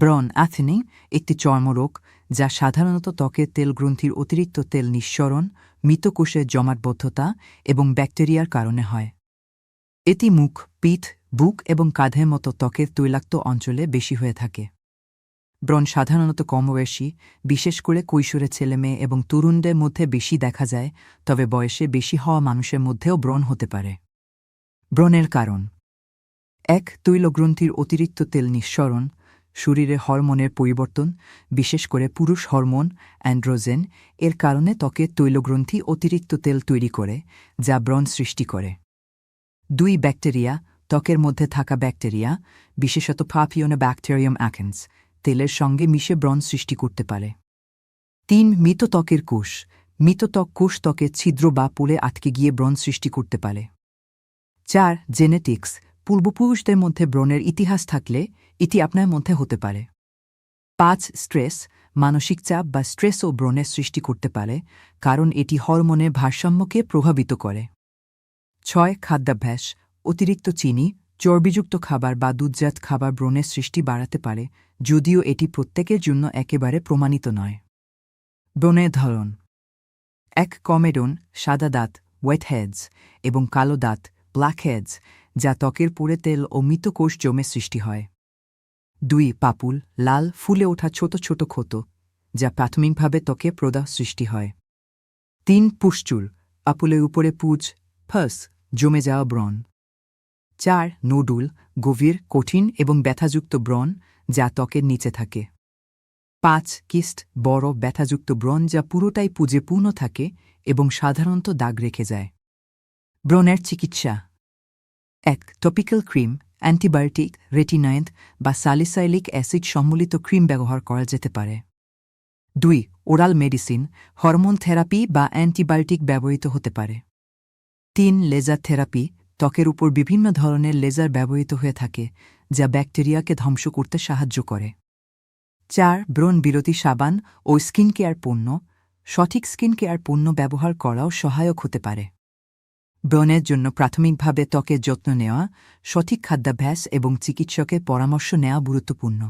ব্রণ অ্যাথেনিং একটি চর্মরোগ যা সাধারণত ত্বকের তেলগ্রন্থির অতিরিক্ত তেল নিঃসরণ, মৃতকোষের জমাটবদ্ধতা এবং ব্যাকটেরিয়ার কারণে হয়। এটি মুখ, পিঠ, বুক এবং কাঁধের মতো ত্বকের তৈলাক্ত অঞ্চলে বেশি হয়ে থাকে। ব্রণ সাধারণত কমবয়সী, বিশেষ করে কৈশোরের ছেলেমেয়ে এবং তরুণদের মধ্যে বেশি দেখা যায়, তবে বয়সে বেশি হওয়া মানুষের মধ্যেও ব্রণ হতে পারে। ব্রণের কারণ: ১. তৈলগ্রন্থির অতিরিক্ত তেল নিঃসরণ, শরীরে হরমোনের পরিবর্তন, বিশেষ করে পুরুষ হরমোন অ্যান্ড্রোজেন এর কারণে ত্বকের তৈলগ্রন্থি অতিরিক্ত তেল তৈরি করে, যা ব্রণ সৃষ্টি করে। ২. ব্যাকটেরিয়া, ত্বকের মধ্যে থাকা ব্যাকটেরিয়া, বিশেষত পাপিওনোব্যাকটেরিয়াম অ্যাকেন্স, তেলের সঙ্গে মিশে ব্রণ সৃষ্টি করতে পারে। ৩. মৃত ত্বকের কোষ, মৃত ত্বক কোষ ত্বকের ছিদ্র বা পুলে আটকে গিয়ে ব্রণ সৃষ্টি করতে পারে। ৪. জেনেটিক্স, পূর্বপুরুষদের মধ্যে ব্রণের ইতিহাস থাকলে এটি আপনার মধ্যে হতে পারে। ৫. স্ট্রেস, মানসিক চাপ বা স্ট্রেসও ব্রণের সৃষ্টি করতে পারে, কারণ এটি হরমোনের ভারসাম্যকে প্রভাবিত করে। ৬. খাদ্যাভ্যাস, অতিরিক্ত চিনি, চর্বিযুক্ত খাবার বা দুধজাত খাবার ব্রণের সৃষ্টি বাড়াতে পারে, যদিও এটি প্রত্যেকের জন্য একেবারে প্রমাণিত নয়। ব্রণের ধরন: ১. কমেডন, সাদা দাঁত ওয়েট হেডস এবং কালো দাঁত ব্ল্যাক হেডস, যা ত্বকের পুড়ে তেল ও মৃত কোষ জমে সৃষ্টি হয়। ২. পাপুল, লাল ফুলে ওঠা ছোট ছোট ক্ষত, যা প্রাথমিকভাবে ত্বকে প্রদাহ সৃষ্টি হয়। ৩. পুস্চুল, পাপুলের উপরে পুজ ফাস জমে যাওয়া ব্রণ। ৪. নোডুল, গভীর, কঠিন এবং ব্যথাযুক্ত ব্রণ, যা ত্বকের নিচে থাকে। ৫. কিস্ট, বড় ব্যথাযুক্ত ব্রণ যা পুরোটাই পুজে পূর্ণ থাকে এবং সাধারণত দাগ রেখে যায়। ব্রণের চিকিৎসা: ১. টপিক্যাল ক্রিম, অ্যান্টিবায়োটিক, রেটিনয়েড বা স্যালিসাইলিক অ্যাসিড সম্মিলিত ক্রিম ব্যবহার করা যেতে পারে। ২. ওরাল মেডিসিন, হরমোন থেরাপি বা অ্যান্টিবায়োটিক ব্যবহৃত হতে পারে। ৩. লেজার থেরাপি, ত্বকের উপর বিভিন্ন ধরনের লেজার ব্যবহৃত হয়ে থাকে, যা ব্যাকটেরিয়াকে ধ্বংস করতে সাহায্য করে। ৪. ব্রণ বিরতি সাবান ও স্কিন কেয়ার পণ্য, সঠিক স্কিন কেয়ার পণ্য ব্যবহার করাও সহায়ক হতে পারে। ব্রণের জন্য প্রাথমিকভাবে ত্বকের যত্ন নেওয়া, সঠিক খাদ্যাভ্যাস এবং চিকিৎসকের পরামর্শ নেওয়া গুরুত্বপূর্ণ।